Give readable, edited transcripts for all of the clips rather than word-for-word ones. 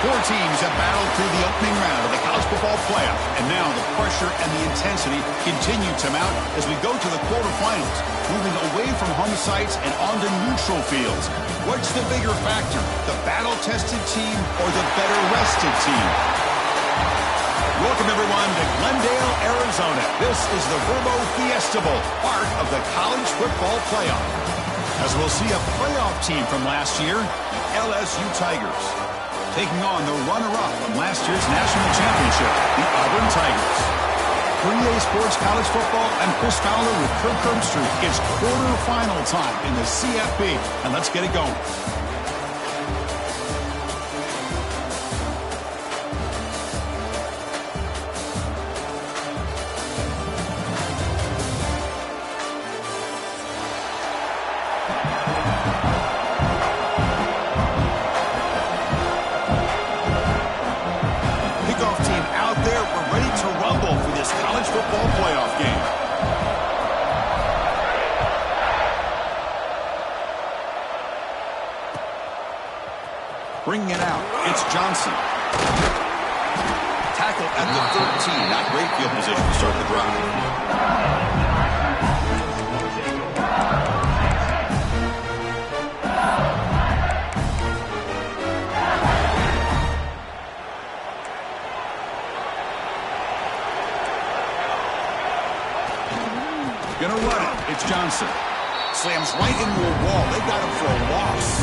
Four teams have battled through the opening round of the college football playoff, and now the pressure and the intensity continue to mount as we go to the quarterfinals, moving away from home sites and onto neutral fields. What's the bigger factor, the battle-tested team or the better-rested team? Welcome, everyone, to Glendale, Arizona. This is the Verbo Fiesta Bowl, part of the college football playoff. As we'll see a playoff team from last year, the LSU Tigers, taking on the runner-up from last year's national championship, the Auburn Tigers. For EA Sports College Football, I'm Chris Fowler with Kirk Herbstreit. It's quarterfinal time in the CFB, and let's get it going. Bringing it out, it's Johnson. Tackle at the 13. Not great field position to start the drive. Gonna run it. It's Johnson. Slams right into a wall. They got him for a loss.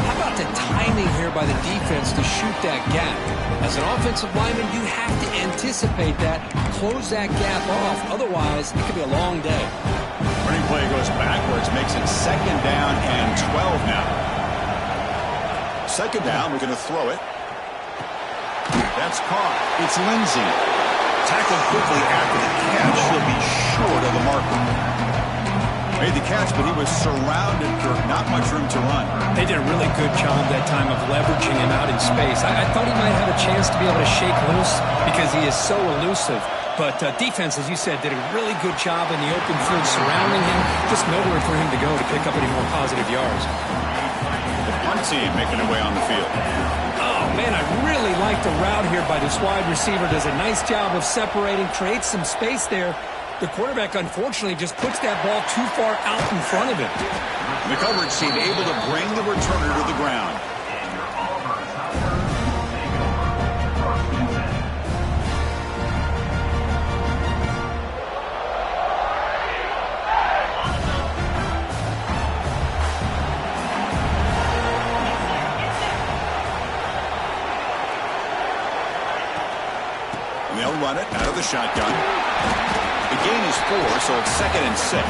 How about the timing here by the defense to shoot that gap? As an offensive lineman, you have to anticipate that, close that gap off. Otherwise, it could be a long day. Running play goes backwards, makes it 2nd down and 12 now. 2nd down, we're going to throw it. That's caught. It's Lindsey. Tackled quickly after the catch. He'll be short of the marker. Made the catch, but he was surrounded, Kirk. Not much room to run. They did a really good job that time of leveraging him out in space. I thought he might have a chance to be able to shake loose because he is so elusive. But defense, as you said, did a really good job in the open field surrounding him. Just nowhere for him to go to pick up any more positive yards. The punt team making their way on the field. Oh, man, I really like the route here by this wide receiver. Does a nice job of separating, creates some space there. The quarterback, unfortunately, just puts that ball too far out in front of him. The coverage team able to bring the returner to the ground. And they'll run it out of the shotgun. The gain is 4, so it's 2nd and 6.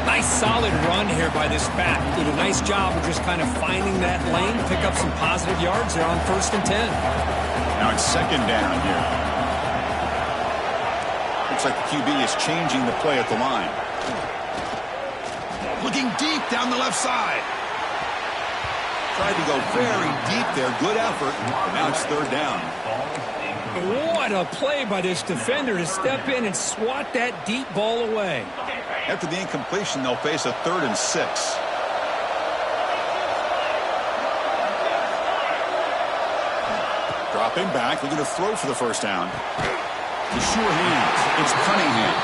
Nice solid run here by this back. Did a nice job of just kind of finding that lane, pick up some positive yards there on 1st and 10. Now it's 2nd down here. Looks like the QB is changing the play at the line. Looking deep down the left side. Tried to go very deep there. Good effort. Now it's 3rd down. What a play by this defender to step in and swat that deep ball away. After the incompletion, they'll face a 3rd and 6. Dropping back, looking to throw for the 1st down. The sure hands. It's Cunningham.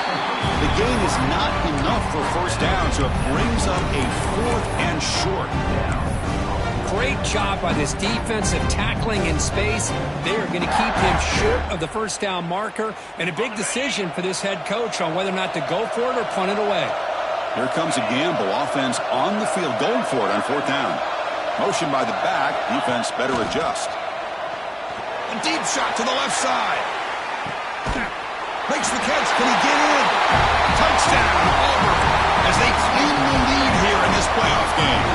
The gain is not enough for 1st down, so it brings up a 4th and short. Great job by this defensive tackling in space. They are going to keep him short of the 1st down marker, and a big decision for this head coach on whether or not to go for it or punt it away. Here comes a gamble. Offense on the field going for it on 4th down. Motion by the back. Defense better adjust. A deep shot to the left side. Makes the catch. Can he get in? Touchdown, Auburn, as they claim the lead here in this playoff game.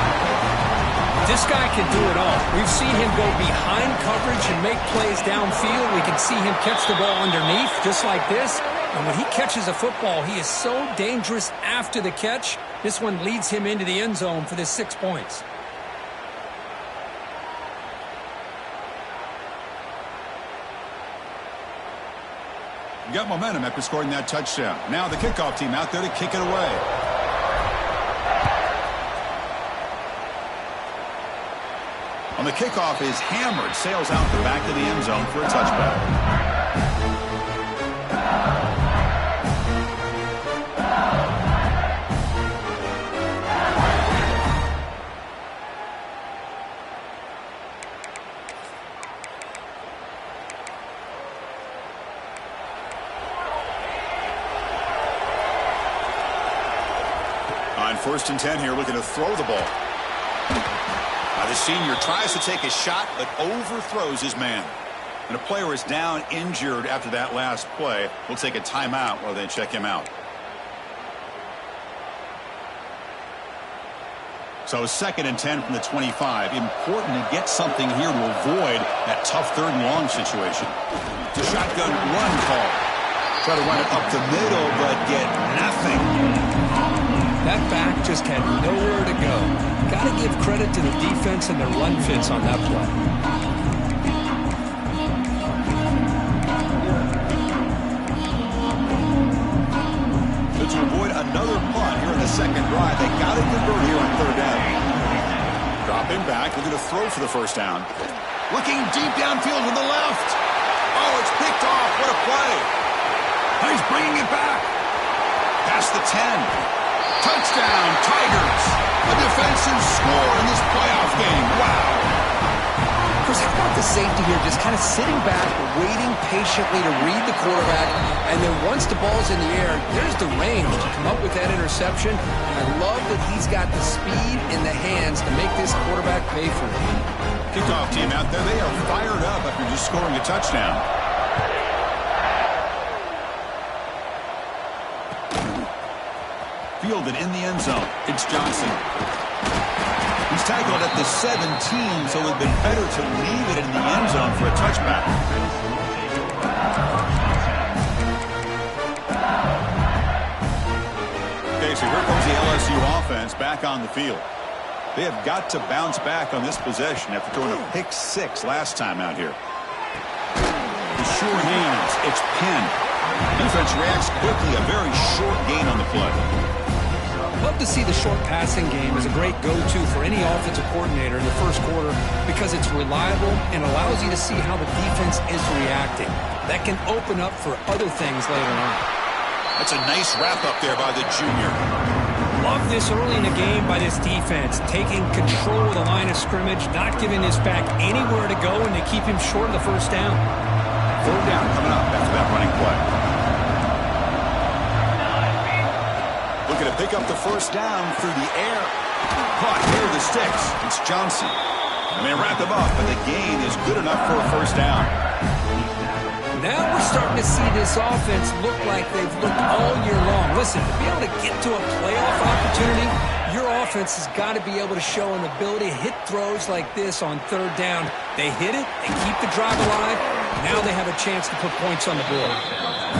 This guy can do it all. We've seen him go behind coverage and make plays downfield. We can see him catch the ball underneath just like this. And when he catches a football, he is so dangerous after the catch. This one leads him into the end zone for the 6 points. You got momentum after scoring that touchdown. Now the kickoff team out there to kick it away. On the kickoff is hammered, sails out the back of the end zone for a touchback. On 1st and 10 here, looking to throw the ball. The senior tries to take a shot, but overthrows his man. And a player is down injured after that last play. We'll take a timeout while they check him out. So 2nd and 10 from the 25. Important to get something here to avoid that tough 3rd and long situation. The shotgun run call. Try to run it up the middle, but get nothing. That back just had nowhere to go. Got to give credit to the defense and their run fits on that play. So to avoid another punt here in the 2nd drive, they got to convert here on 3rd down. Dropping back, looking to throw for the first down. Looking deep downfield to the left. Oh, it's picked off. What a play. He's bringing it back. Past the 10. Touchdown, Tigers. A defensive score in this playoff game. Wow. Chris, how about the safety here just kind of sitting back, waiting patiently to read the quarterback, and then once the ball's in the air, there's the range to come up with that interception. And I love that he's got the speed in the hands to make this quarterback pay for it. Kickoff team out there, they are fired up after just scoring a touchdown. Fielded in the end zone. It's Johnson. He's tackled at the 17, so it would have been better to leave it in the end zone for a touchback. Okay, so here comes the LSU offense back on the field. They have got to bounce back on this possession after throwing a pick 6 last time out here. The sure hands, it's pinned. Defense reacts quickly, a very short gain on the play. Love to see the short passing game as a great go-to for any offensive coordinator in the first quarter because it's reliable and allows you to see how the defense is reacting. That can open up for other things later on. That's a nice wrap-up there by the junior. Love this early in the game by this defense, taking control of the line of scrimmage, not giving this back anywhere to go, and to keep him short of the first down. Third down coming up after that running play. Looking to pick up the first down through the air. Caught near the sticks. It's Johnson. And they wrap him up, and the gain is good enough for a first down. Now we're starting to see this offense look like they've looked all year long. Listen, to be able to get to a playoff opportunity, your offense has got to be able to show an ability to hit throws like this on third down. They hit it, they keep the drive alive. Now they have a chance to put points on the board.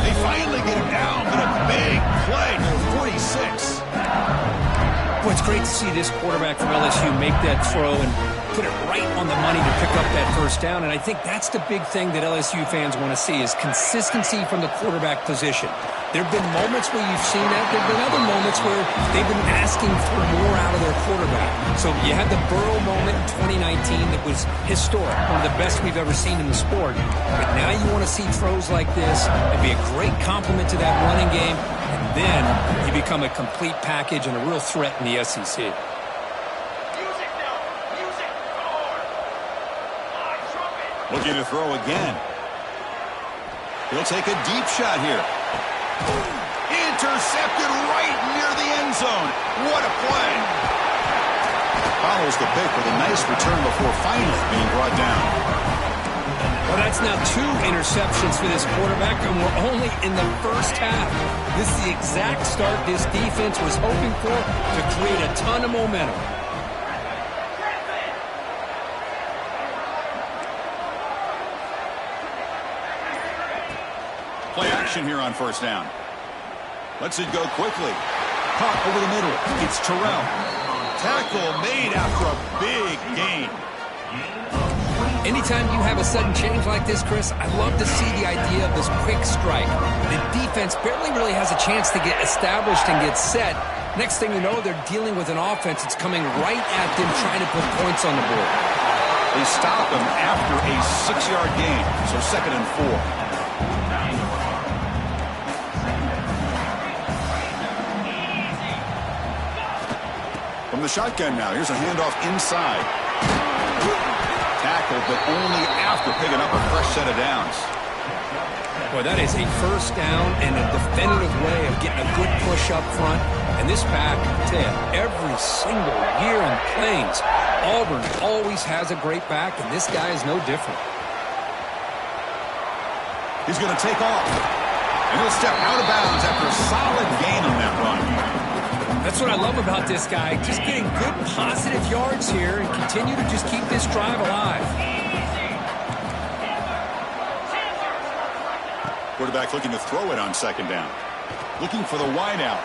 They finally get him down, but a big play to 46. Boy, it's great to see this quarterback from LSU make that throw and put it right on the money to pick up that first down. And I think that's the big thing that LSU fans want to see is consistency from the quarterback position. There have been moments where you've seen that. There have been other moments where they've been asking for more out of their quarterback. So you had the Burrow moment in 2019 that was historic, one of the best we've ever seen in the sport. But now you want to see throws like this. It'd be a great compliment to that running game. And then you become a complete package and a real threat in the SEC. Looking to throw again. He'll take a deep shot here. Intercepted right near the end zone. What a play. Follows the pick with a nice return before finally being brought down. Well, that's now 2 interceptions for this quarterback, and we're only in the first half. This is the exact start this defense was hoping for to create a ton of momentum. Play action here on first down. Lets it go quickly. Caught over the middle. It's Terrell. Tackle made after a big gain. Anytime you have a sudden change like this, Chris, I love to see the idea of this quick strike. The defense barely really has a chance to get established and get set. Next thing you know, they're dealing with an offense that's coming right at them, trying to put points on the board. They stop him after a 6-yard gain, so 2nd and 4. From the shotgun now, here's a handoff inside. Tackled, but only after picking up a fresh set of downs. Boy, that is a first down and a definitive way of getting a good push up front. And this pack, I tell you, every single year in Plains, Auburn always has a great back, and this guy is no different. He's going to take off. And he'll step out of bounds after a solid gain on that run. That's what I love about this guy. Just getting good positive yards here and continue to just keep this drive alive. Quarterback looking to throw it on 2nd down. Looking for the wideout.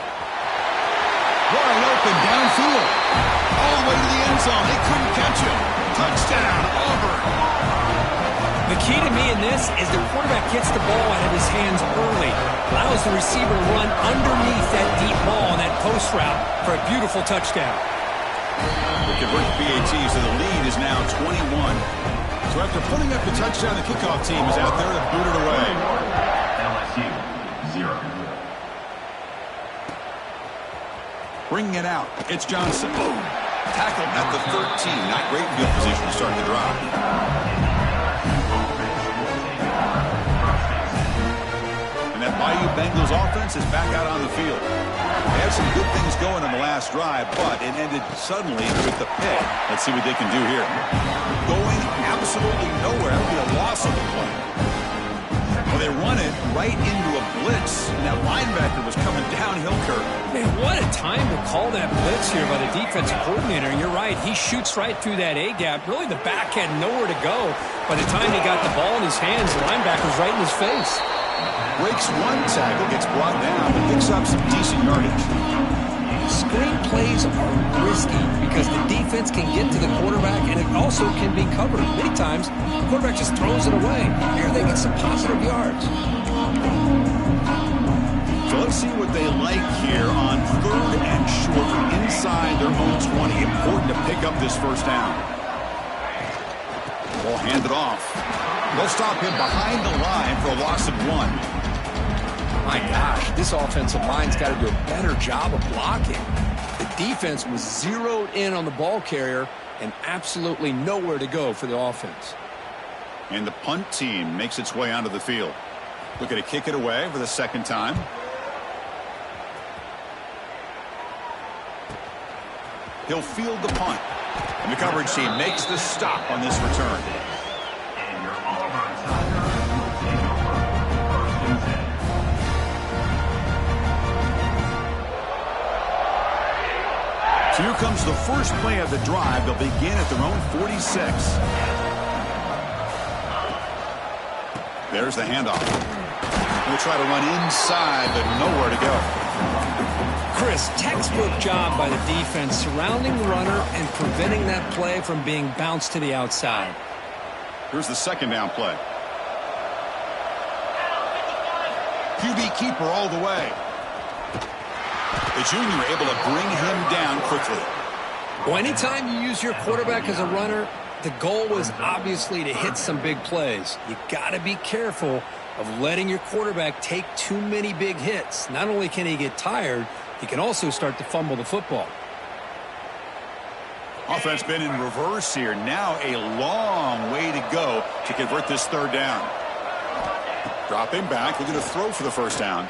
Wide open downfield. All the way to the end zone. They couldn't catch him. Touchdown, Auburn. The key to me in this is the quarterback gets the ball out of his hands early, allows the receiver to run underneath that deep ball on that post route for a beautiful touchdown. They convert the PAT, so the lead is now 21. So after putting up the touchdown, the kickoff team is out there to boot it away. LSU, 0. Bringing it out, it's Johnson. Boom. Tackled at the 13. Not great field position to start the drive. And that Bayou Bengals offense is back out on the field. They had some good things going in the last drive, but it ended suddenly with the pick. Let's see what they can do here. Going absolutely nowhere. That would be a loss of the play. Well, they run it right into a blitz, and that linebacker was coming downhill curve. Man, what a time to call that blitz here by the defensive coordinator. And you're right, he shoots right through that A-gap. Really, the back had nowhere to go. By the time he got the ball in his hands, the linebacker's right in his face. Breaks one tackle, gets brought down, but picks up some decent yardage. Screen plays are risky because the defense can get to the quarterback, and it also can be covered. Many times, the quarterback just throws it away. Here they get some positive yards. So let's see what they like here on 3rd and short inside their own 20. Important to pick up this first down. Ball handed off. They'll stop him behind the line for a loss of 1. My gosh, this offensive line's got to do a better job of blocking. The defense was zeroed in on the ball carrier and absolutely nowhere to go for the offense. And the punt team makes its way onto the field. Looking to kick it away for the second time. He'll field the punt. And the coverage team makes the stop on this return. So here comes the first play of the drive. They'll begin at their own 46. There's the handoff. We'll try to run inside, but nowhere to go. Chris, textbook job by the defense surrounding the runner and preventing that play from being bounced to the outside. Here's the second down play. QB keeper all the way. The junior able to bring him down quickly. Well, anytime you use your quarterback as a runner, the goal is obviously to hit some big plays. You got to be careful of letting your quarterback take too many big hits. Not only can he get tired, he can also start to fumble the football. Offense been in reverse here. Now a long way to go to convert this third down. Dropping back, looking to throw for the first down.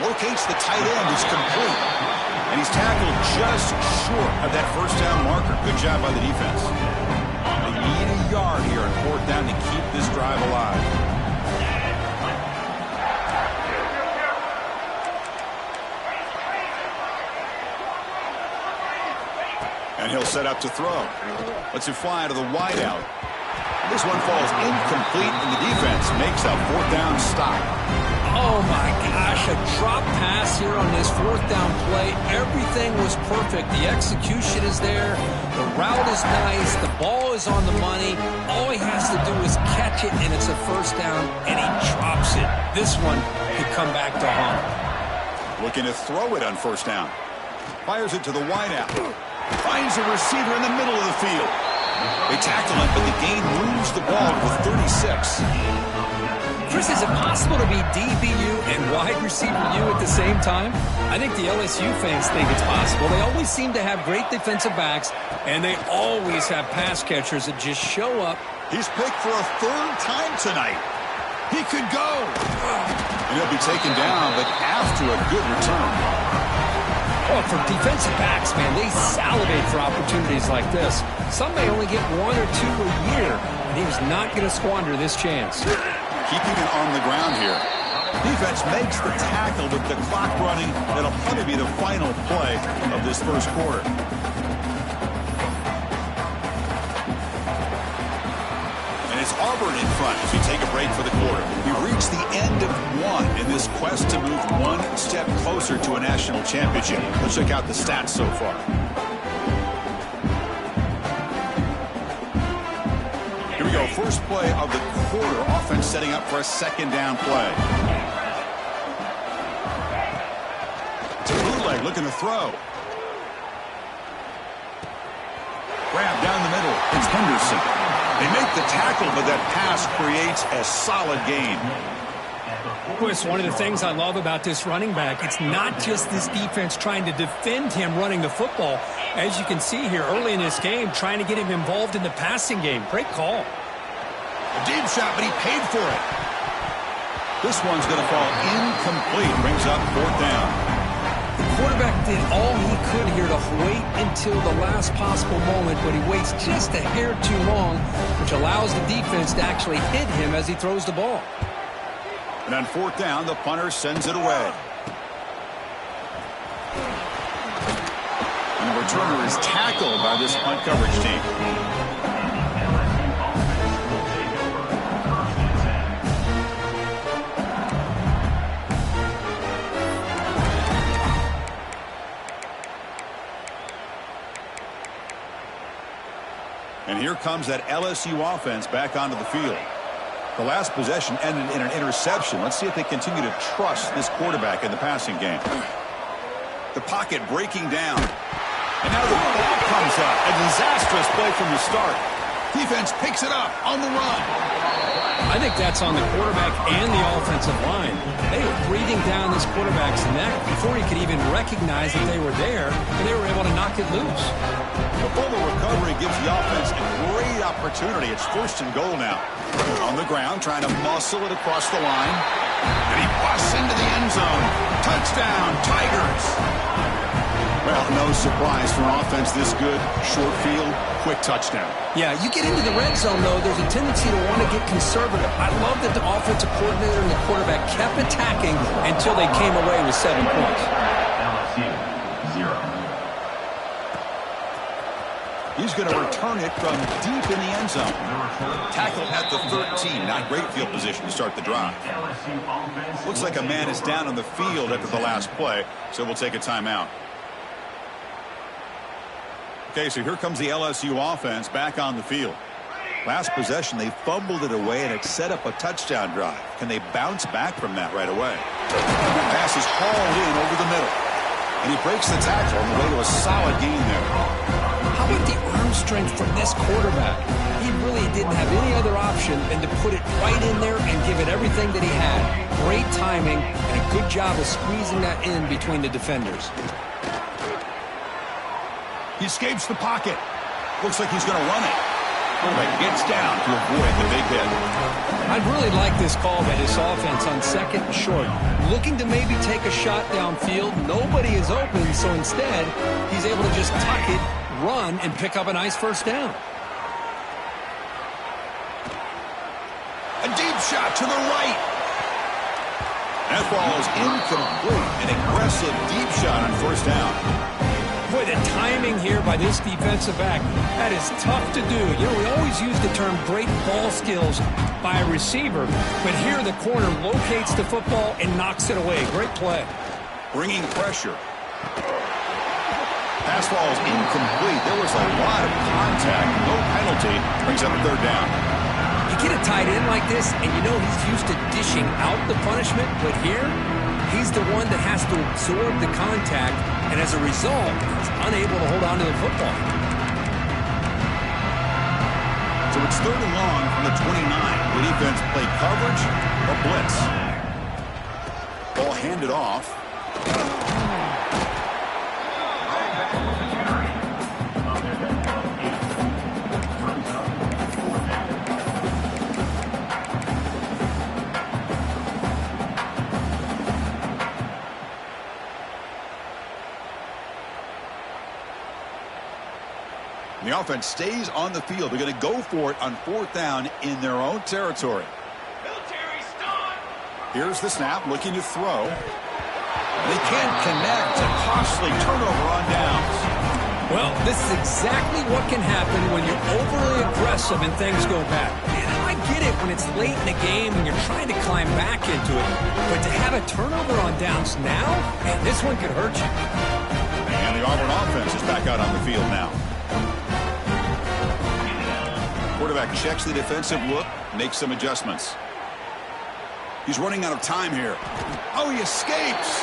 Locates the tight end, is complete. And he's tackled just short of that first down marker. Good job by the defense. They need a yard here on 4th down to keep this drive alive. And he'll set up to throw. Lets it fly to the wideout. This one falls incomplete, and the defense makes a 4th down stop. Oh, my gosh, a drop pass here on this 4th down play. Everything was perfect. The execution is there. The route is nice. The ball is on the money. All he has to do is catch it, and it's a first down, and he drops it. This one could come back to haunt. Looking to throw it on first down. Fires it to the wideout. Finds a receiver in the middle of the field. They tackle him, but the gain moves the ball with 36. Chris, is it possible to be DBU and wide receiver U at the same time? I think the LSU fans think it's possible. They always seem to have great defensive backs, and they always have pass catchers that just show up. He's picked for a 3rd time tonight. He could go. And he'll be taken down, but after a good return. Oh, for defensive backs, man, they salivate for opportunities like this. Some may only get 1 or 2 a year, and he was not going to squander this chance. Keeping it on the ground here. Defense makes the tackle with the clock running. That'll probably be the final play of this first quarter. And it's Auburn in front as we take a break for the quarter. We reach the end of 1 in this quest to move 1 step closer to a national championship. Let's check out the stats so far. Here we go. First play of the quarter. Offense setting up for a 2nd down play. To Bootleg looking to throw. grab down the middle. It's Henderson. They make the tackle, but that pass creates a solid gain. Chris, one of the things I love about this running back, it's not just this defense trying to defend him running the football. As you can see here early in this game, trying to get him involved in the passing game. Great call. A deep shot, but he paid for it. This one's going to fall incomplete. Brings up 4th down. The quarterback did all he could here to wait until the last possible moment, but he waits just a hair too long, which allows the defense to actually hit him as he throws the ball. And on 4th down, the punter sends it away. And the returner is tackled by this punt coverage team. And here comes that LSU offense back onto the field. The last possession ended in an interception. Let's see if they continue to trust this quarterback in the passing game. The pocket breaking down. And now the ball comes up. A disastrous play from the start. Defense picks it up on the run. I think that's on the quarterback and the offensive line. They were breathing down this quarterback's neck before he could even recognize that they were there, and they were able to knock it loose. The fumble recovery gives the offense a great opportunity. It's 1st and goal now. On the ground, trying to muscle it across the line. And he busts into the end zone. Touchdown, Tigers. Well, no surprise for an offense this good. Short field, quick touchdown. Yeah, you get into the red zone, though, there's a tendency to want to get conservative. I love that the offensive coordinator and the quarterback kept attacking until they came away with 7 points. LSU, 0. He's going to return it from deep in the end zone. Tackle at the 13. Not great field position to start the drive. Looks like a man is down on the field after the last play, so we'll take a timeout. Okay, so here comes the LSU offense back on the field. Last possession, they fumbled it away, and it set up a touchdown drive. Can they bounce back from that right away? The pass is hauled in over the middle. And he breaks the tackle on the way to a solid gain there. How about the arm strength from this quarterback? He really didn't have any other option than to put it right in there and give it everything that he had. Great timing and a good job of squeezing that in between the defenders. He escapes the pocket. Looks like he's going to run it. But gets down to avoid the big hit. I'd really like this call by this offense on 2nd and short. Looking to maybe take a shot downfield. Nobody is open, so instead, he's able to just tuck it, run, and pick up a nice 1st down. A deep shot to the right. That ball is incomplete. An aggressive deep shot on 1st down. Boy, the timing here by this defensive back, that is tough to do. You know, we always use the term great ball skills by a receiver, but here the corner locates the football and knocks it away. Great play. Bringing pressure. Pass ball is incomplete. There was a lot of contact. No penalty. Brings up 3rd down. You get a tight end like this, and you know he's used to dishing out the punishment, but here, he's the one that has to absorb the contact, and as a result, he's unable to hold on to the football. So it's 3rd and long from the 29. The defense play coverage or blitz. Ball handed off. The offense stays on the field. They're going to go for it on 4th down in their own territory. Here's the snap, looking to throw. They can't connect. A costly turnover on downs. Well, this is exactly what can happen when you're overly aggressive and things go bad. And I get it when it's late in the game and you're trying to climb back into it. But to have a turnover on downs now, man, this one could hurt you. And the Auburn offense is back out on the field now. Quarterback checks the defensive look, makes some adjustments. He's running out of time here. Oh, he escapes.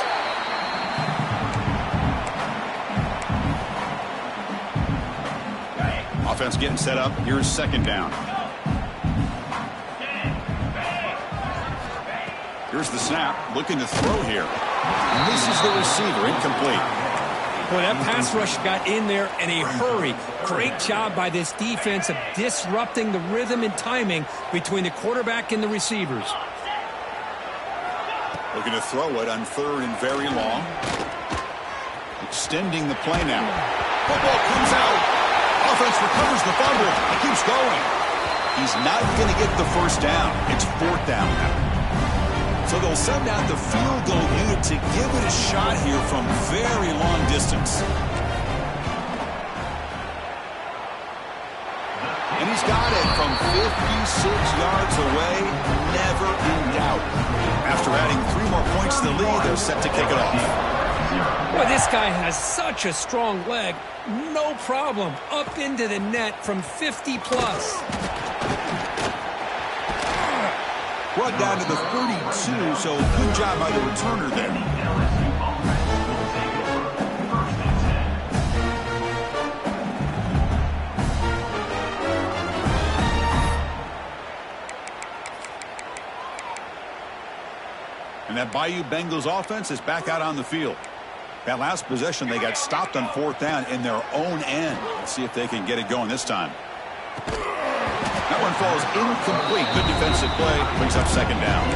defense getting set up. Here's second down. Here's the snap. Looking to throw here. Misses the receiver. Incomplete. Boy, that pass rush got in there in a hurry. Great job by this defense of disrupting the rhythm and timing between the quarterback and the receivers. Looking to throw it on third and very long. Extending the play now. Football comes out. Offense recovers the fumble. It keeps going. He's not going to get the first down. It's fourth down now. So they'll send out the field goal unit to give it a shot here from very long distance. And he's got it from 56 yards away. Never in doubt. After adding 3 more points to the lead, they're set to kick it off. Well, this guy has such a strong leg. No problem. Up into the net from 50 plus. Brought down to the 32, so good job by the returner there. And that Bayou Bengals offense is back out on the field. That last possession, they got stopped on fourth down in their own end. Let's see if they can get it going this time. That one falls incomplete. Good defensive play. Brings up second down.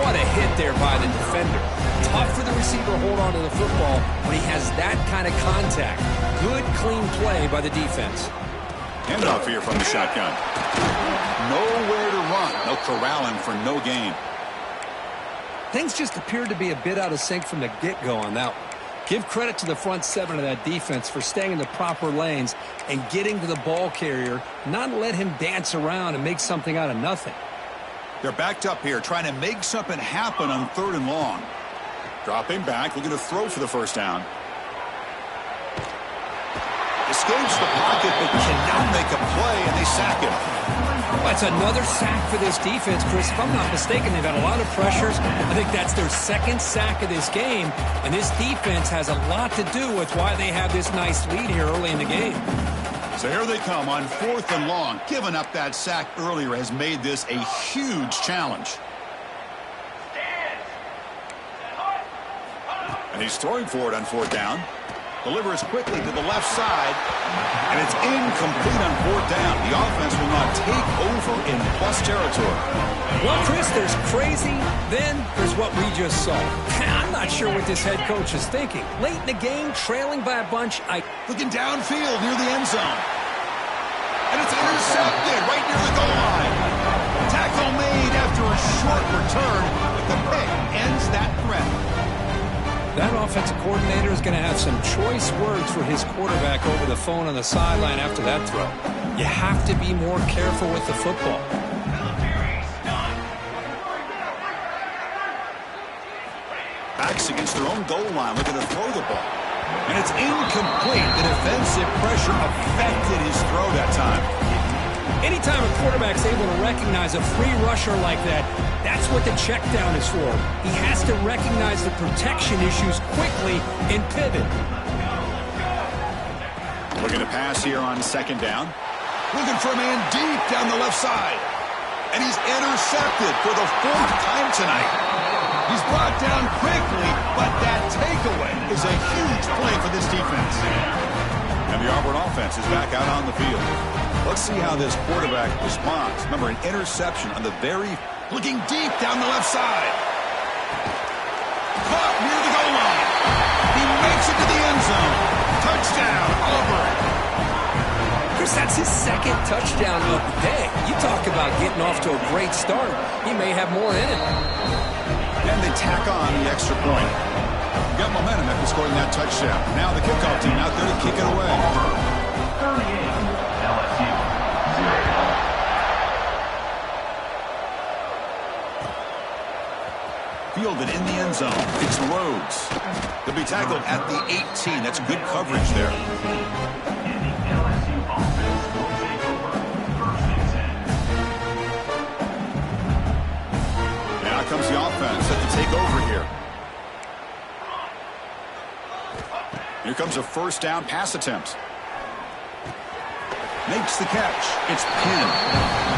What a hit there by the defender. Tough for the receiver to hold on to the football when he has that kind of contact. Good, clean play by the defense. Handoff here from the shotgun. Nowhere to run. No corralling for no gain. Things just appeared to be a bit out of sync from the get-go on that one. Give credit to the front seven of that defense for staying in the proper lanes and getting to the ball carrier, not let him dance around and make something out of nothing. They're backed up here, trying to make something happen on third and long. Dropping back, looking to throw for the first down. Escapes the pocket, but cannot make a play, and they sack him. That's another sack for this defense, Chris. If I'm not mistaken, they've had a lot of pressures. I think that's their second sack of this game, and this defense has a lot to do with why they have this nice lead here early in the game. So here they come on fourth and long. Giving up that sack earlier has made this a huge challenge. And he's throwing for it on fourth down. Delivers quickly to the left side, and it's incomplete on fourth down. The offense will not take over in plus territory. Well, Chris, there's crazy, then there's what we just saw. I'm not sure what this head coach is thinking. Late in the game, trailing by a bunch. Looking downfield near the end zone. And it's intercepted right near the goal line. Tackle made after a short return, but the pick ends that threat. That offensive coordinator is going to have some choice words for his quarterback over the phone on the sideline after that throw. You have to be more careful with the football. Backs against their own goal line, looking to throw the ball. And it's incomplete. The defensive pressure affected his throw that time. Anytime a quarterback's able to recognize a free rusher like that, that's what the check down is for. He has to recognize the protection issues quickly and pivot. Looking to pass here on second down. Looking for a man deep down the left side. And he's intercepted for the fourth time tonight. He's brought down quickly, but that takeaway is a huge play for this defense. And the Auburn offense is back out on the field. Let's see how this quarterback responds. Remember, an interception on the very... Looking deep down the left side. Caught near the goal line. He makes it to the end zone. Touchdown, Auburn. Chris, that's his second touchdown of the day. You talk about getting off to a great start. He may have more in it. And they tack on the extra point. Got momentum after scoring that touchdown. Now the kickoff team out there to kick it away. 38, LSU, 0. Fielded in the end zone. It's Rhodes. He'll be tackled at the 18. That's good coverage there. Now comes the offense set to take over here. Here comes a first down pass attempt. Makes the catch. It's pinned.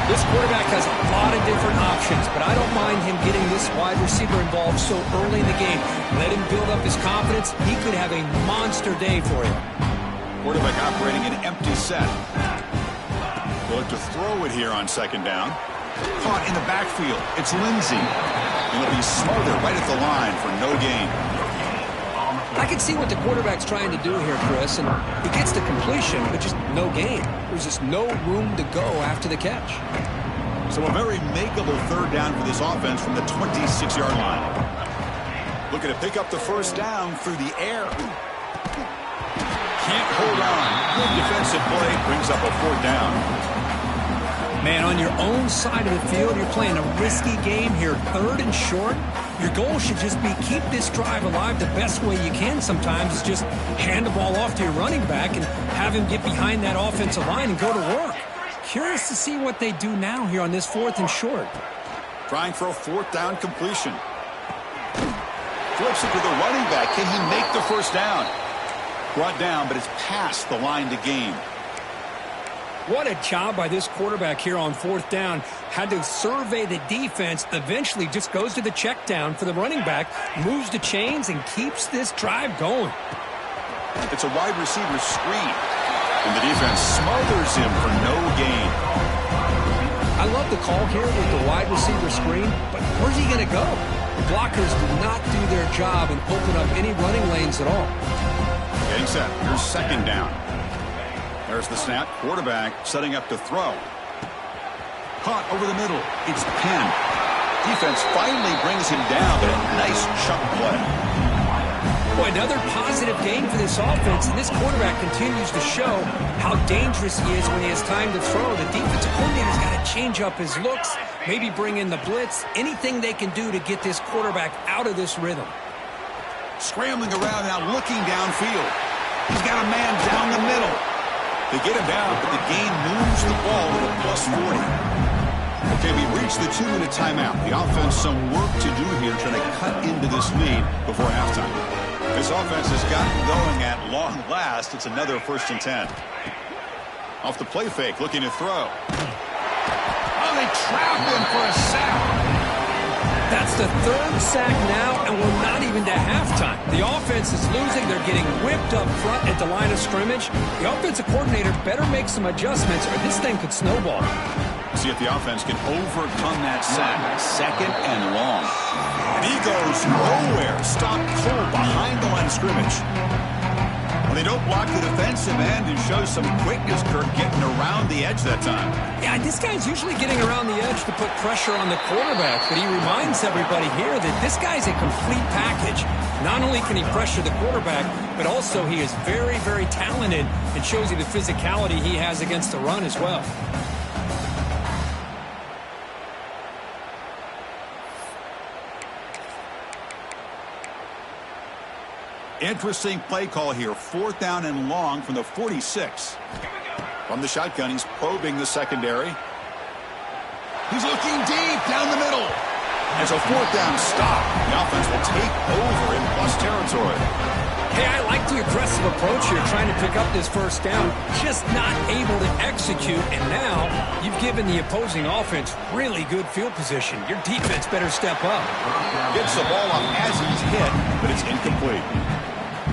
This quarterback has a lot of different options, but I don't mind him getting this wide receiver involved so early in the game. Let him build up his confidence. He could have a monster day for you. Quarterback operating an empty set. We'll have to throw it here on second down. Caught in the backfield. It's Lindsey. He'll be smothered right at the line for no gain. I can see what the quarterback's trying to do here, Chris, and he gets the completion, but just no gain. There's just no room to go after the catch. So a very makeable third down for this offense from the 26-yard line. Looking to pick up the first down through the air. Can't hold on. Good defensive play brings up a fourth down. Man, on your own side of the field, you're playing a risky game here, third and short. Your goal should just be keep this drive alive the best way you can sometimes is just hand the ball off to your running back and have him get behind that offensive line and go to work. Curious to see what they do now here on this fourth and short. Trying for a fourth down completion. Flips it to the running back. Can he make the first down? Brought down, but it's past the line to gain. What a job by this quarterback here on fourth down. Had to survey the defense, eventually just goes to the check down for the running back, moves the chains, and keeps this drive going. It's a wide receiver screen, and the defense smothers him for no gain. I love the call here with the wide receiver screen, but where's he going to go? The blockers do not do their job and open up any running lanes at all. Getting set. Here's second down. There's the snap. Quarterback setting up to throw. Caught over the middle. It's pinned. Defense finally brings him down, but a nice chunk play. Boy, another positive game for this offense, and this quarterback continues to show how dangerous he is when he has time to throw. The defensive coordinator's got to change up his looks, maybe bring in the blitz, anything they can do to get this quarterback out of this rhythm. Scrambling around now, looking downfield. He's got a man down the middle. They get him down, but the gain moves the ball to a plus 40. Okay, we reached the 2-minute timeout. The offense some work to do here trying to cut into this lead before halftime. This offense has gotten going at long last. It's another 1st and 10. Off the play fake, looking to throw. Oh, they trap him for a sack. That's the third sack now, and we're not even to halftime. The offense is losing. They're getting whipped up front at the line of scrimmage. The offensive coordinator better make some adjustments, or this thing could snowball. See if the offense can overcome that sack. Second and long. And he goes nowhere. Stopped cold behind the line of scrimmage. Well, they don't block the defensive end and show some quickness, Kirk, getting around the edge that time. Yeah, this guy's usually getting around the edge to put pressure on the quarterback, but he reminds everybody here that this guy's a complete package. Not only can he pressure the quarterback, but also he is very, very talented and shows you the physicality he has against the run as well. Interesting play call here. 4th down and long from the 46. From the shotgun, he's probing the secondary. He's looking deep down the middle. As a 4th down stop, the offense will take over in plus territory. Hey, I like the aggressive approach here, trying to pick up this first down, just not able to execute, and now you've given the opposing offense really good field position. Your defense better step up. Gets the ball off as he's hit, but it's incomplete.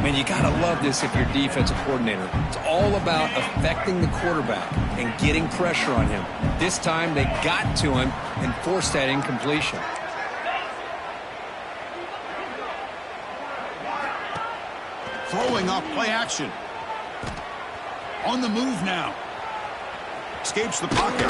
Man, you got to love this if you're defensive coordinator. It's all about affecting the quarterback and getting pressure on him. This time they got to him and forced that incompletion. Throwing off play action. On the move now. Escapes the pocket.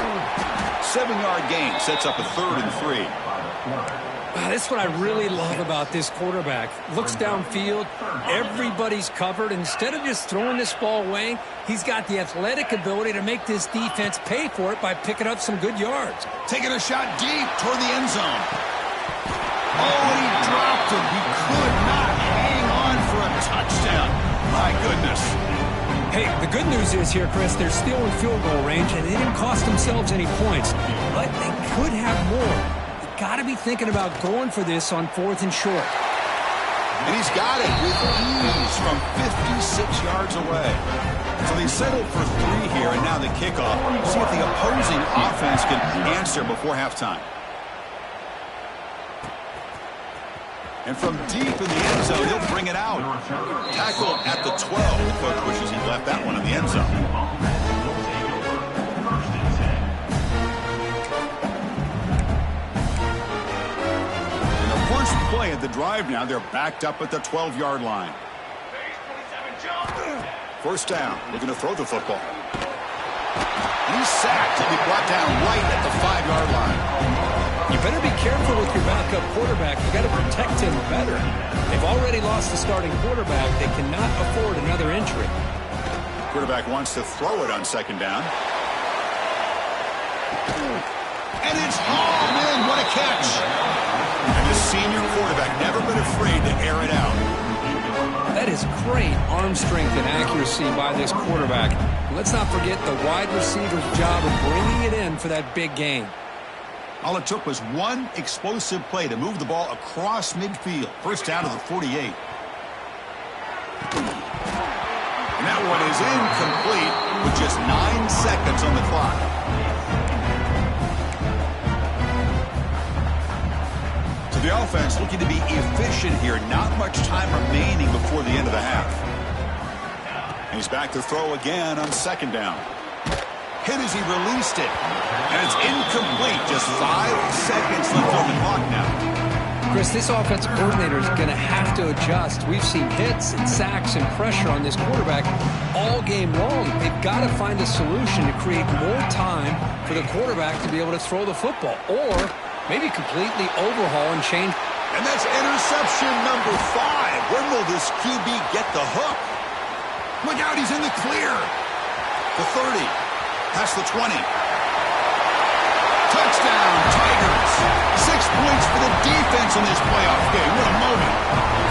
7-yard gain sets up a 3rd and 3. Wow, that's what I really love about this quarterback. Looks downfield, everybody's covered. Instead of just throwing this ball away, he's got the athletic ability to make this defense pay for it by picking up some good yards. Taking a shot deep toward the end zone. Oh, he dropped him. He could not hang on for a touchdown. My goodness. Hey, the good news is here, Chris, they're still in field goal range, and they didn't cost themselves any points. But they could have more. Got to be thinking about going for this on 4th and short. And he's got it with ease from 56 yards away. So they settled for 3 here, and now the kickoff. See if the opposing offense can answer before halftime. And from deep in the end zone, he'll bring it out. Tackle at the 12. The coach wishes he'd left that one in the end zone. And the first play at the drive now, they're backed up at the 12-yard line. First down, looking to throw the football. He's sacked. He'll be brought down right at the 5-yard line. You better be careful with your backup quarterback. You got to protect him better. They've already lost the starting quarterback. They cannot afford another injury. Quarterback wants to throw it on second down. And it's hauled in. What a catch. And the senior quarterback never been afraid to air it out. That is great arm strength and accuracy by this quarterback. Let's not forget the wide receiver's job of bringing it in for that big gain. All it took was one explosive play to move the ball across midfield. First down to the 48. And that one is incomplete with just 9 seconds on the clock. So the offense looking to be efficient here. Not much time remaining before the end of the half. And he's back to throw again on second down. Hit as he released it. And it's incomplete. Just 5 seconds left on the clock now. Chris, this offensive coordinator is going to have to adjust. We've seen hits and sacks and pressure on this quarterback all game long. They've got to find a solution to create more time for the quarterback to be able to throw the football. Or maybe completely overhaul and change. And that's interception number 5. When will this QB get the hook? Look out, he's in the clear. The 30. Past the 20. Touchdown, Tigers. 6 points for the defense in this playoff game. What a moment.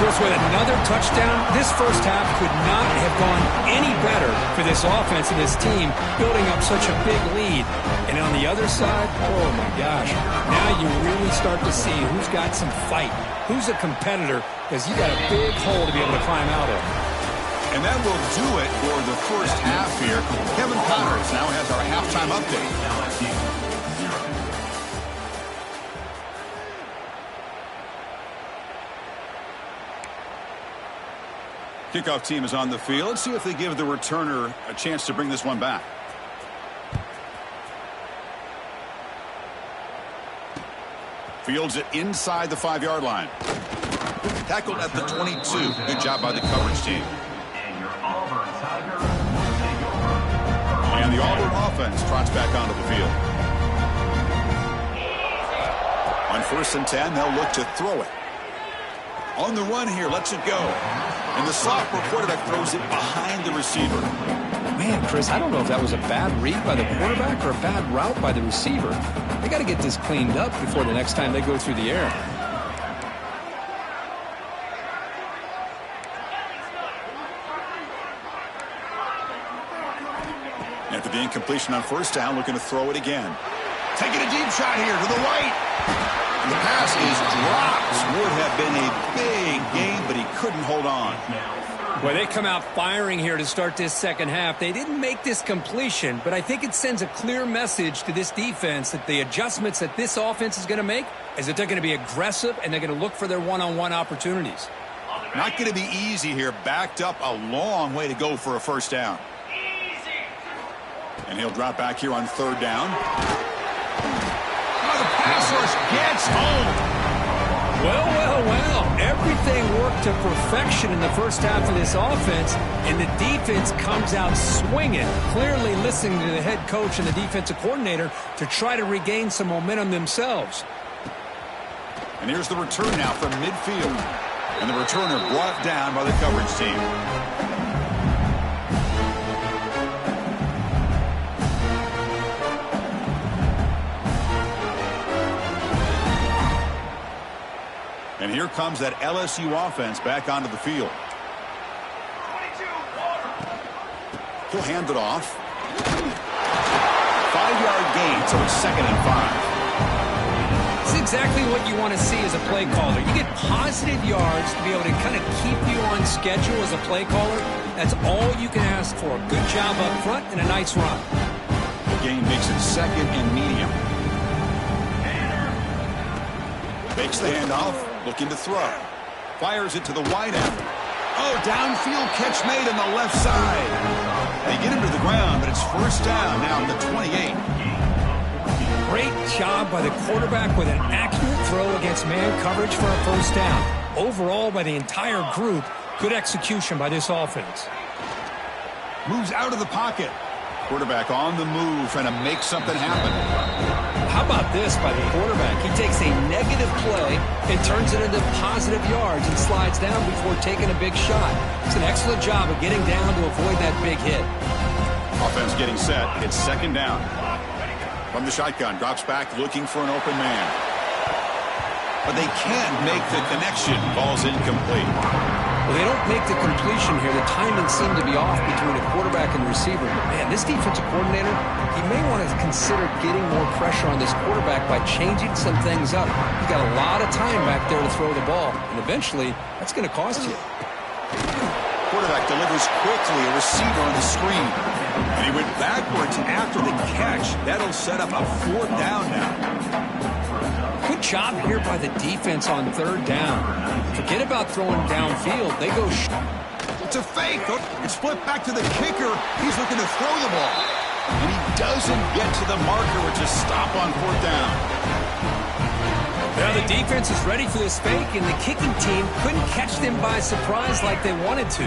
Chris, with another touchdown, this first half could not have gone any better for this offense and this team, building up such a big lead. And on the other side, oh my gosh, now you really start to see who's got some fight, who's a competitor, because you got a big hole to be able to climb out of. And that will do it for the first half here. Kevin Connors now has our halftime update. Kickoff team is on the field. Let's see if they give the returner a chance to bring this one back. Fields it inside the 5-yard line. Tackled at the 22. Good job by the coverage team. And the Auburn offense trots back onto the field. On 1st and 10, they'll look to throw it. On the run here, lets it go. And the sophomore quarterback throws it behind the receiver. Man, Chris, I don't know if that was a bad read by the quarterback or a bad route by the receiver. They got to get this cleaned up before the next time they go through the air. After the incompletion on 1st down, looking to throw it again. Taking a deep shot here to the right. And the pass is dropped. Would have been a big gain, but he couldn't hold on. Well, they come out firing here to start this second half. They didn't make this completion, but I think it sends a clear message to this defense that the adjustments that this offense is going to make is that they're going to be aggressive and they're going to look for their one-on-one opportunities. Not going to be easy here. Backed up a long way to go for a first down. And he'll drop back here on 3rd down. Oh, the pass rush gets home. Well. Everything worked to perfection in the first half of this offense, and the defense comes out swinging, clearly listening to the head coach and the defensive coordinator to try to regain some momentum themselves. And here's the return now from midfield. And the returner brought down by the coverage team. And here comes that LSU offense back onto the field. He'll hand it off. 5-yard gain, so it's 2nd and 5. It's exactly what you want to see as a play caller. You get positive yards to be able to kind of keep you on schedule as a play caller. That's all you can ask for. Good job up front and a nice run. The game makes it second and medium. Makes the handoff, looking to throw. Fires it to the wide end. Oh, downfield catch made on the left side. They get him to the ground, but it's first down now at the 28. Great job by the quarterback with an accurate throw against man coverage for a first down. Overall, by the entire group, good execution by this offense. Moves out of the pocket. Quarterback on the move, trying to make something happen. How about this by the quarterback? He takes a negative play and turns it into positive yards and slides down before taking a big shot. It's an excellent job of getting down to avoid that big hit. Offense getting set. It's second down. From the shotgun, drops back looking for an open man. But they can't make the connection. Ball's incomplete. Well, they don't make the completion here. The timing seemed to be off between a quarterback and receiver. But, man, this defensive coordinator, he may want to consider getting more pressure on this quarterback by changing some things up. He's got a lot of time back there to throw the ball. And eventually, that's going to cost you. Quarterback delivers quickly, a receiver on the screen. And he went backwards after the catch. That'll set up a fourth down now. Good job here by the defense on third down. Forget about throwing downfield. They go It's a fake. It's flipped back to the kicker. He's looking to throw the ball. And he doesn't get to the marker, which is stop on fourth down. Now the defense is ready for this fake, and the kicking team couldn't catch them by surprise like they wanted to.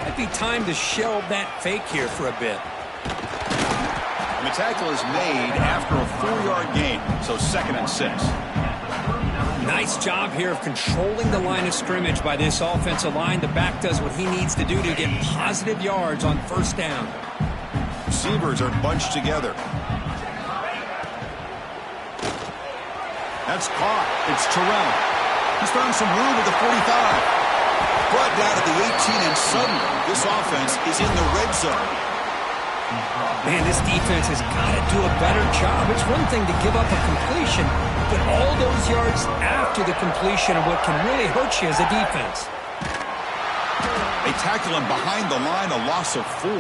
It'd be time to shelve that fake here for a bit. And the tackle is made after a 4-yard gain, so 2nd and 6. Nice job here of controlling the line of scrimmage by this offensive line. The back does what he needs to do to get positive yards on first down. Receivers are bunched together. That's caught. It's Terrell. He's found some room at the 45. Brought down at the 18, and suddenly this offense is in the red zone. Man, this defense has got to do a better job. It's one thing to give up a completion, but all those yards after the completion are what can really hurt you as a defense. They tackle him behind the line, a loss of 4.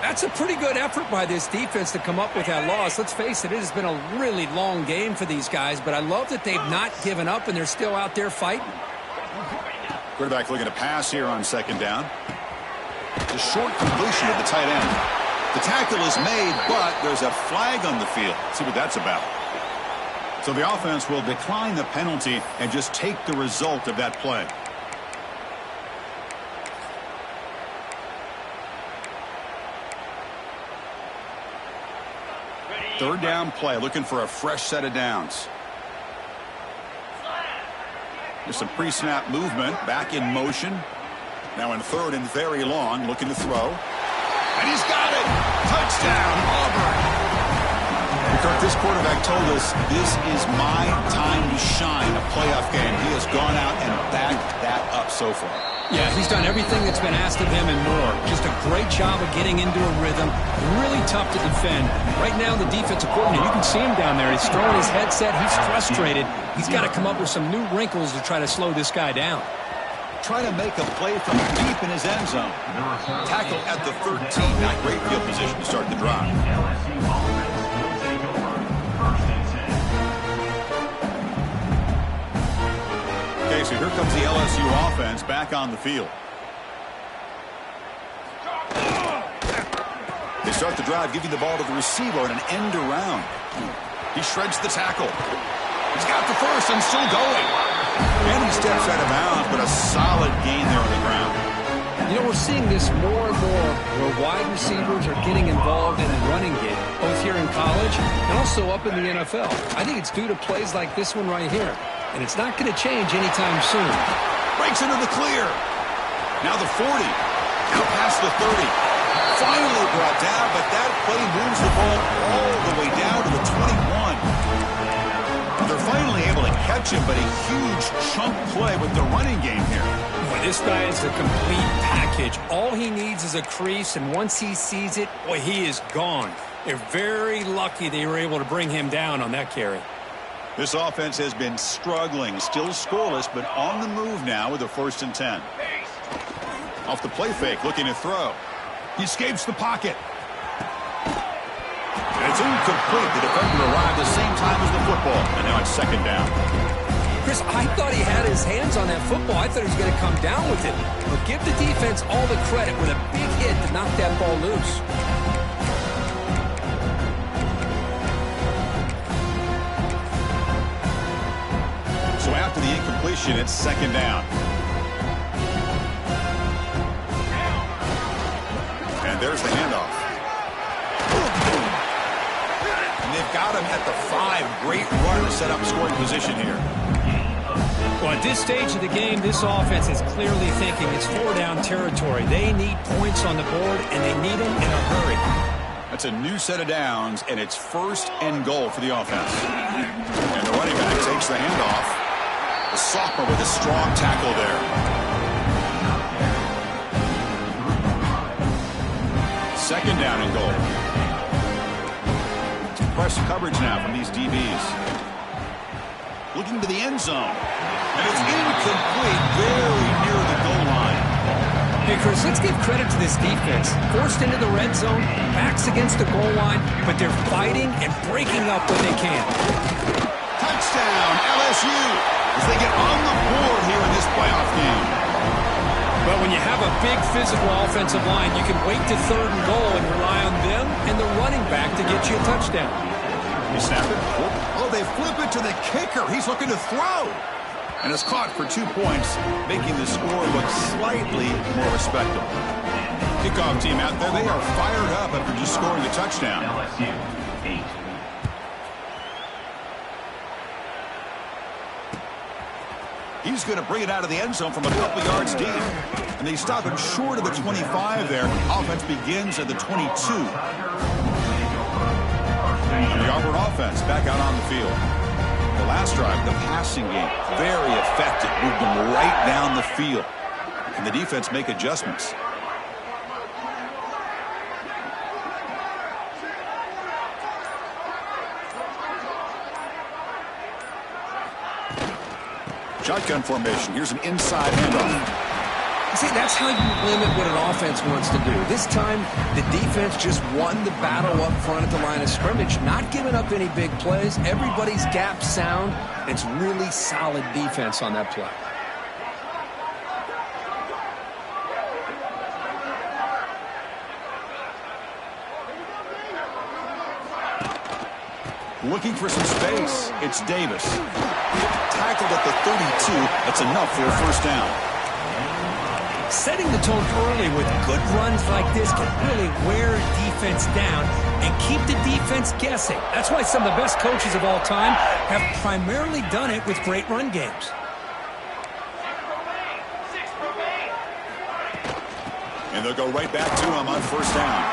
That's a pretty good effort by this defense to come up with that loss. Let's face it, it has been a really long game for these guys, but I love that they've not given up and they're still out there fighting. Quarterback looking to pass here on second down. The short completion of the tight end. The tackle is made, but there's a flag on the field. Let's see what that's about. So the offense will decline the penalty and just take the result of that play. Third down play, looking for a fresh set of downs. There's some pre-snap movement, back in motion. Now in third and very long, looking to throw. And he's got it! Touchdown, Auburn! Kirk, this quarterback told us this is my time to shine, a playoff game. He has gone out and backed that up so far. Yeah, he's done everything that's been asked of him and more. Just a great job of getting into a rhythm. Really tough to defend. Right now, the defensive coordinator, you can see him down there. He's throwing his headset. He's frustrated. He's got to come up with some new wrinkles to try to slow this guy down. Trying to make a play from deep in his end zone. Tackle at the 13. Not great field position to start the drive. Okay, so here comes the LSU offense back on the field. They start the drive, giving the ball to the receiver and an end around. He shreds the tackle. He's got the first and still going. And he steps out of bounds, but a solid gain there on the ground. You know, we're seeing this more and more where wide receivers are getting involved in the running game, both here in college and also up in the NFL. I think it's due to plays like this one right here. And it's not going to change anytime soon. Breaks into the clear. Now the 40. Now past the 30. Finally brought down, but that play moves the ball all the way down to the 21. They're finally able to catch him, but a huge chunk play with the running game here. Boy, this guy is a complete package. All he needs is a crease, and once he sees it, boy, he is gone. They're very lucky they were able to bring him down on that carry. This offense has been struggling, still scoreless, but on the move now with a 1st and 10. Off the play fake, looking to throw. He escapes the pocket. And it's incomplete. The defender arrived the same time as the football. And now it's second down. Chris, I thought he had his hands on that football. I thought he was going to come down with it. But give the defense all the credit with a big hit to knock that ball loose. So after the incompletion, it's second down. And there's the handoff. And they've got him at the 5. Great run to set up scoring position here. Well, at this stage of the game, this offense is clearly thinking it's 4-down territory. They need points on the board, and they need them in a hurry. That's a new set of downs, and it's 1st and goal for the offense. And the running back takes the handoff. The sophomore with a strong tackle there. Second down and goal. Press coverage now from these DBs. Looking to the end zone. And it's incomplete, very near the goal line. Hey, Chris, let's give credit to this defense. Forced into the red zone, backs against the goal line, but they're fighting and breaking up when they can. Touchdown, LSU, as they get on the board here in this playoff game. But when you have a big physical offensive line, you can wait to 3rd and goal and rely on them and the running back to get you a touchdown. You snap it. Oh, they flip it to the kicker. He's looking to throw. And it's caught for 2 points, making the score look slightly more respectable. Kickoff team out there, they are fired up after just scoring a touchdown. LSU 8. He's going to bring it out of the end zone from a couple yards deep. And they stop him short of the 25 there. Offense begins at the 22. The Auburn offense back out on the field. The last drive, the passing game, very effective. Moved them right down the field. And the defense make adjustments. Shotgun formation. Here's an inside handoff. See, that's how you limit what an offense wants to do. This time, the defense just won the battle up front at the line of scrimmage, not giving up any big plays. Everybody's gap sound. It's really solid defense on that play. Looking for some space. It's Davis. Tackled at the 32. That's enough for a first down. Setting the tone early with good runs like this can really wear defense down and keep the defense guessing. That's why some of the best coaches of all time have primarily done it with great run games. And they'll go right back to him on first down.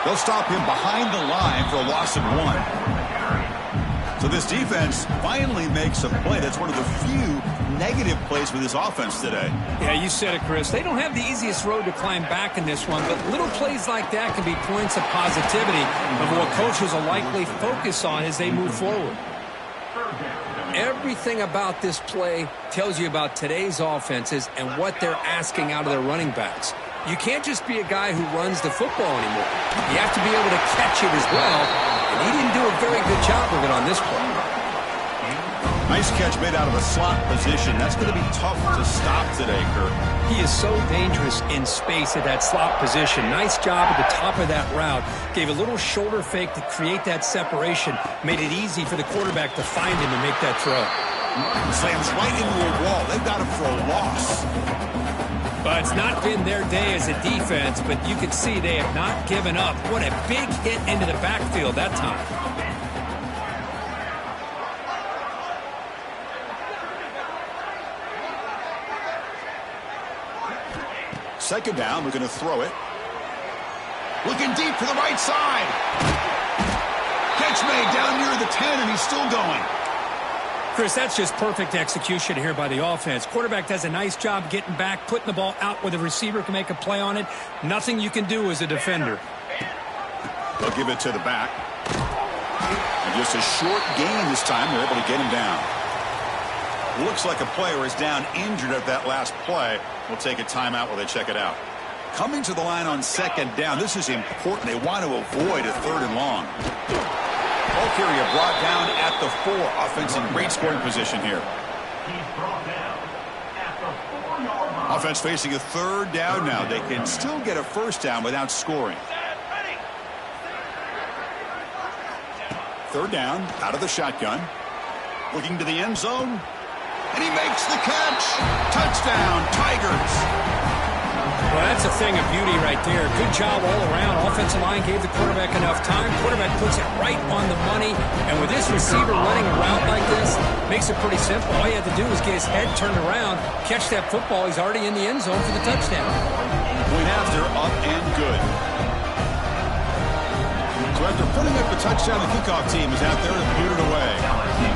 They'll stop him behind the line for a loss of 1. So this defense finally makes a play. That's one of the few negative plays for this offense today. Yeah, you said it, Chris. They don't have the easiest road to climb back in this one, but little plays like that can be points of positivity of what coaches will likely focus on as they move forward. Everything about this play tells you about today's offenses and what they're asking out of their running backs. You can't just be a guy who runs the football anymore. You have to be able to catch it as well, and he didn't do a very good job of it on this play. Nice catch made out of a slot position. That's going to be tough to stop today, Kirk. He is so dangerous in space at that slot position. Nice job at the top of that route. Gave a little shoulder fake to create that separation. Made it easy for the quarterback to find him and make that throw. Slams right into a wall. They've got him for a loss. But it's not been their day as a defense, but you can see they have not given up. What a big hit into the backfield that time. Second down, we're going to throw it. Looking deep to the right side. Catch made down near the 10, and he's still going. Chris, that's just perfect execution here by the offense. Quarterback does a nice job getting back, putting the ball out where the receiver can make a play on it. Nothing you can do as a defender. They'll give it to the back. And just a short gain this time. They're able to get him down. Looks like a player is down injured at that last play. We'll take a timeout while they check it out. Coming to the line on second down. This is important. They want to avoid a 3rd and long. Ball carrier brought down at the 4. Offense in great scoring position here. He's brought down at the 4-yard line. Offense facing a 3rd down now. They can still get a 1st down without scoring. 3rd down, out of the shotgun. Looking to the end zone. And he makes the catch. Touchdown, Tigers. Well, that's a thing of beauty right there. Good job all around. Offensive line gave the quarterback enough time. Quarterback puts it right on the money. And with this receiver running a route like this, makes it pretty simple. All you have to do is get his head turned around, catch that football. He's already in the end zone for the touchdown. Point after, up and good. So after putting up the touchdown, the kickoff team is out there to boot it away. LSU.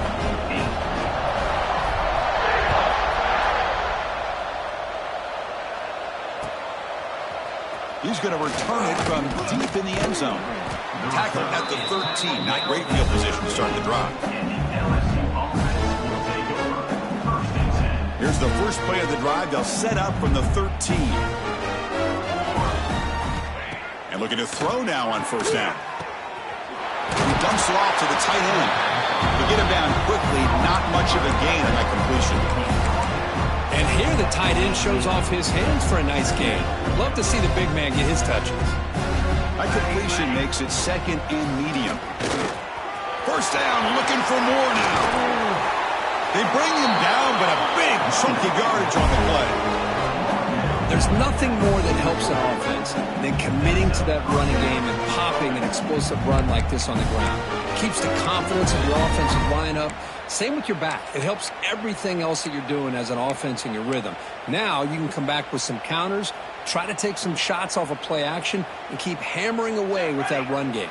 He's going to return it from deep in the end zone. Tackle at the 13. Not great field position to start the drive. Here's the first play of the drive. They'll set up from the 13. And looking to throw now on 1st down. He dumps it off to the tight end. To get him down quickly, not much of a gain on that completion. And here the tight end shows off his hands for a nice gain. Love to see the big man get his touches. That completion makes it 2nd and medium. 1st down, looking for more now. They bring him down, but a big chunk of yardage on the play. There's nothing more that helps an offense than committing to that running game and popping an explosive run like this on the ground. It keeps the confidence of your offensive line up. Same with your back. It helps everything else that you're doing as an offense in your rhythm. Now you can come back with some counters, try to take some shots off of play action, and keep hammering away with that run game.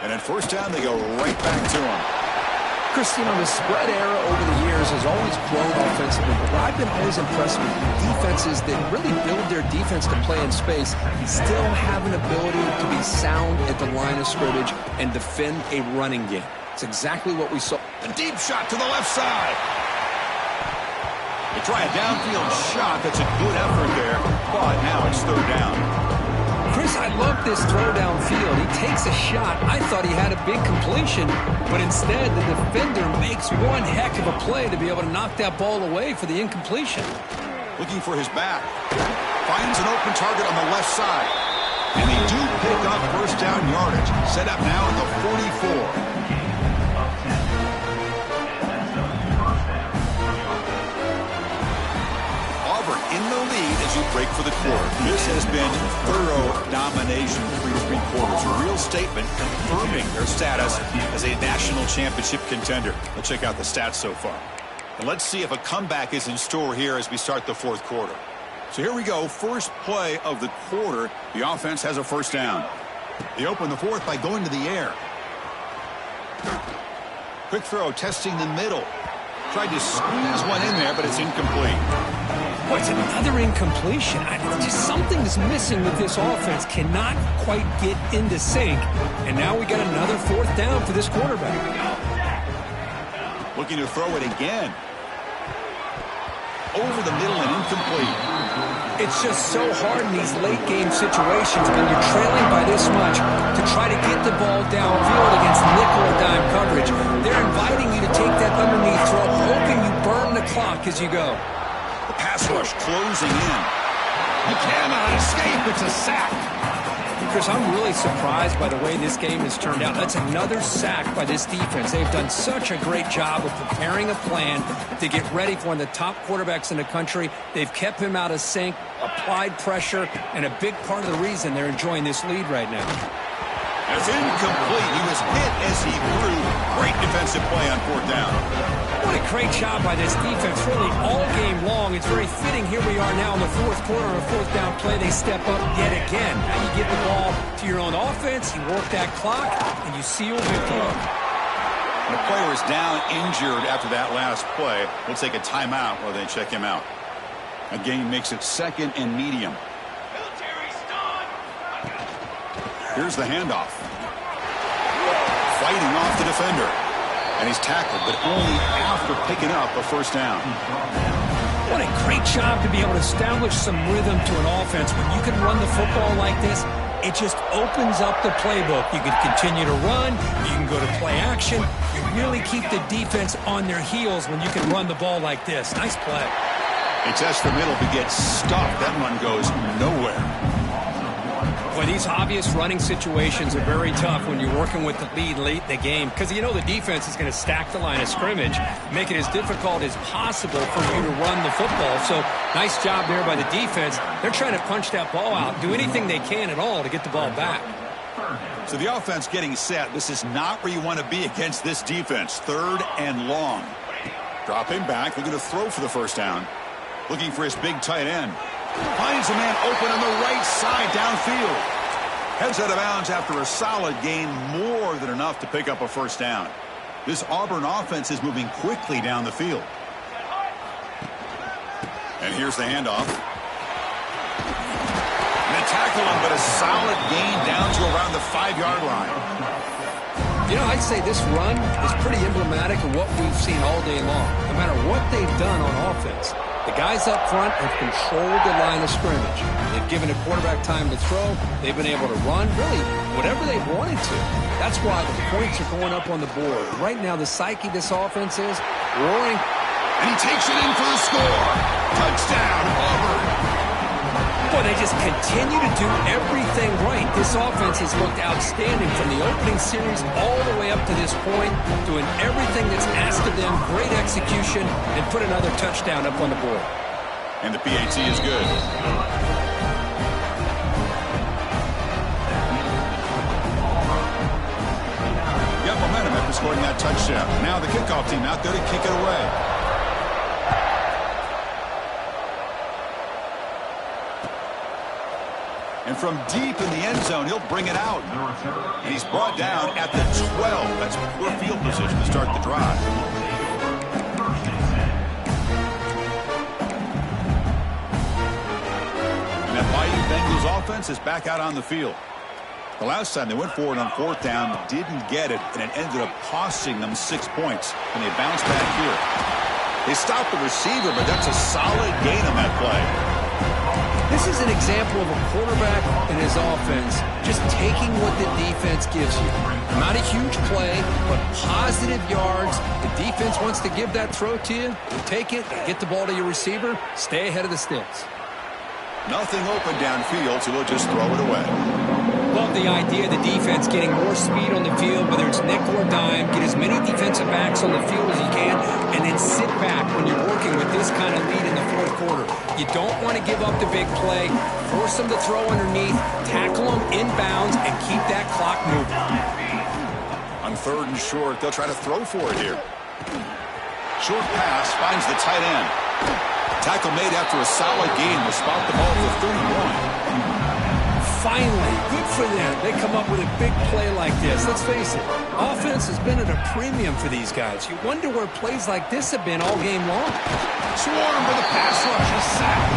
And at 1st down, they go right back to him. Chris, the spread era over the years has always grown offensively, but I've been always impressed with defenses that really build their defense to play in space, still have an ability to be sound at the line of scrimmage and defend a running game. It's exactly what we saw. A deep shot to the left side. They try a downfield shot. That's a good effort there, but now it's 3rd down. Chris, I love this throw downfield. He takes a shot. I thought he had a big completion, but instead the defender makes one heck of a play to be able to knock that ball away for the incompletion. Looking for his back. Finds an open target on the left side. And they do pick up 1st down yardage. Set up now at the 44. In the lead as you break for the quarter. This has been thorough domination through 3 quarters. A real statement confirming their status as a national championship contender. Let's check out the stats so far. And let's see if a comeback is in store here as we start the 4th quarter. So here we go. First play of the quarter. The offense has a 1st down. They open the 4th by going to the air. Quick throw, testing the middle. Tried to squeeze one in there, but it's incomplete. Boy, it's another incompletion. Just something is missing with this offense. Cannot quite get into sync. And now we got another 4th down for this quarterback. Looking to throw it again. Over the middle and incomplete. It's just so hard in these late game situations when you're trailing by this much to try to get the ball downfield against nickel or dime coverage. They're inviting you to take that underneath throw, hoping you burn the clock as you go. The pass rush closing in. You cannot escape. It's a sack. Chris, I'm really surprised by the way this game has turned out. That's another sack by this defense. They've done such a great job of preparing a plan to get ready for one of the top quarterbacks in the country. They've kept him out of sync, applied pressure, and a big part of the reason they're enjoying this lead right now. It's incomplete. He was hit as he threw. Great defensive play on 4th down. What a great job by this defense, really all game long. It's very fitting. Here we are now in the 4th quarter, a 4th down play. They step up yet again. Now you get the ball to your own offense, you work that clock, and you seal victory. The player is down injured after that last play. We'll take a timeout while they check him out. A gain makes it 2nd and medium. Here's the handoff. Fighting off the defender. And he's tackled, but only after picking up a first down. What a great job to be able to establish some rhythm to an offense. When you can run the football like this, it just opens up the playbook. You can continue to run. You can go to play action. You really keep the defense on their heels when you can run the ball like this. Nice play. He tests the middle but gets stuffed. That run goes nowhere. Boy, these obvious running situations are very tough when you're working with the lead late in the game because you know the defense is going to stack the line of scrimmage, make it as difficult as possible for you to run the football. So nice job there by the defense. They're trying to punch that ball out, do anything they can at all to get the ball back. So the offense getting set. This is not where you want to be against this defense. 3rd and long. Dropping back, looking to throw for the first down. Looking for his big tight end. Finds a man open on the right side downfield. Heads out of bounds after a solid gain, more than enough to pick up a first down. This Auburn offense is moving quickly down the field. And here's the handoff. And they tackle him, but a solid gain down to around the 5-yard line. You know, I'd say this run is pretty emblematic of what we've seen all day long. No matter what they've done on offense, the guys up front have controlled the line of scrimmage. They've given a quarterback time to throw. They've been able to run, really, whatever they've wanted to. That's why the points are going up on the board. Right now, the psyche of this offense is roaring. And he takes it in for the score. Touchdown, Auburn. Boy, they just continue to do everything right. This offense has looked outstanding from the opening series all the way up to this point, doing everything that's asked of them, great execution, and put another touchdown up on the board. And the PAT is good. Got momentum after scoring that touchdown. Now the kickoff team out there to kick it away. And from deep in the end zone, he'll bring it out. And he's brought down at the 12. That's poor field position to start the drive. And that mighty Bengals offense is back out on the field. The last time they went forward on 4th down, didn't get it, and it ended up costing them 6 points. And they bounced back here. They stopped the receiver, but that's a solid gain on that play. This is an example of a quarterback and his offense just taking what the defense gives you. Not a huge play, but positive yards. The defense wants to give that throw to you. You take it, get the ball to your receiver, stay ahead of the sticks. Nothing open downfield, so he'll just throw it away. Love the idea of the defense getting more speed on the field, whether it's nickel or dime, get as many defensive backs on the field as you can, and then sit back when you're working with this kind of lead in the 4th quarter. You don't want to give up the big play, force them to throw underneath, tackle them inbounds, and keep that clock moving. On 3rd and short, they'll try to throw for it here. Short pass finds the tight end. Tackle made after a solid gain will spot the ball for 31. Finally, good for them. They come up with a big play like this. Let's face it, offense has been at a premium for these guys. You wonder where plays like this have been all game long. Swarm with a pass rush, a sack.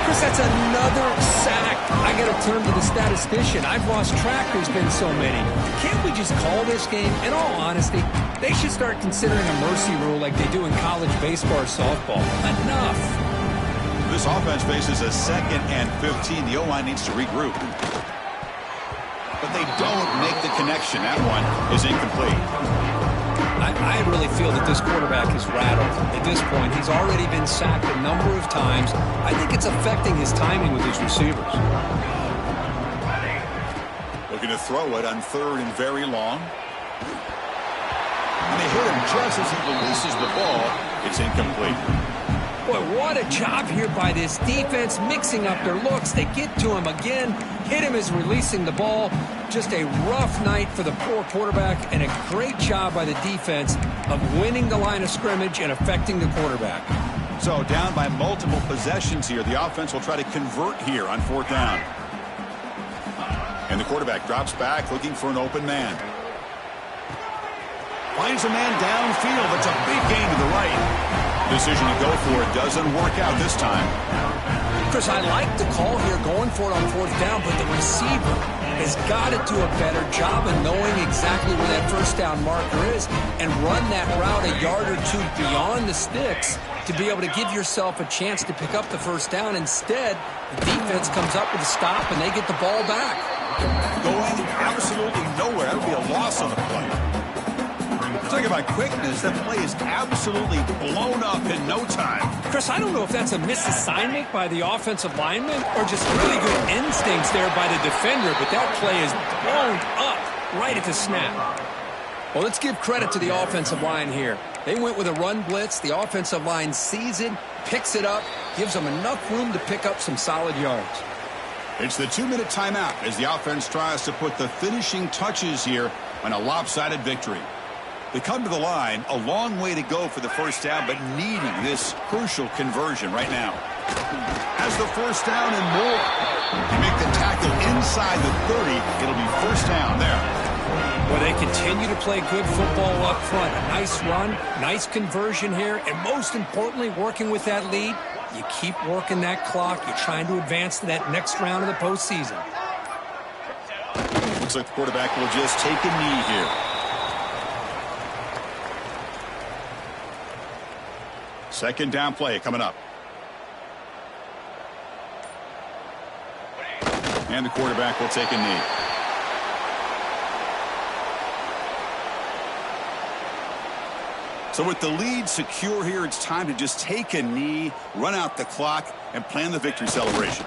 Chris, that's another sack. I got to turn to the statistician. I've lost track. There's been so many. Can't we just call this game? In all honesty, they should start considering a mercy rule like they do in college baseball or softball. Enough. This offense faces a 2nd and 15. The O-line needs to regroup. But they don't make the connection. That one is incomplete. I really feel that this quarterback is rattled. At this point, he's already been sacked a number of times. I think it's affecting his timing with his receivers. Looking to throw it on 3rd and very long. And they hit him just as he releases the ball. It's incomplete. Boy, what a job here by this defense, mixing up their looks. They get to him again, hit him as releasing the ball. Just a rough night for the poor quarterback, and a great job by the defense of winning the line of scrimmage and affecting the quarterback. So down by multiple possessions here. The offense will try to convert here on 4th down. And the quarterback drops back looking for an open man. Finds a man downfield. It's a big gain to the right. Decision to go for it doesn't work out this time. Chris, I like the call here going for it on 4th down, but the receiver has got to do a better job of knowing exactly where that first down marker is and run that route a yard or two beyond the sticks to be able to give yourself a chance to pick up the first down. Instead, the defense comes up with a stop and they get the ball back. Going absolutely nowhere. That would be a loss on the play. Talking about quickness, that play is absolutely blown up in no time. Chris, I don't know if that's a misassignment by the offensive lineman or just really good instincts there by the defender, but that play is blown up right at the snap. Well, let's give credit to the offensive line here. They went with a run blitz. The offensive line sees it, picks it up, gives them enough room to pick up some solid yards. It's the 2-minute timeout as the offense tries to put the finishing touches here on a lopsided victory. They come to the line, a long way to go for the first down, but needing this crucial conversion right now. Has the first down and more. They make the tackle inside the 30. It'll be first down there. Well, they continue to play good football up front. A nice run, nice conversion here, and most importantly, working with that lead, you keep working that clock. You're trying to advance to that next round of the postseason. Looks like the quarterback will just take a knee here. Second down play coming up. And the quarterback will take a knee. So with the lead secure here, it's time to just take a knee, run out the clock, and plan the victory celebration.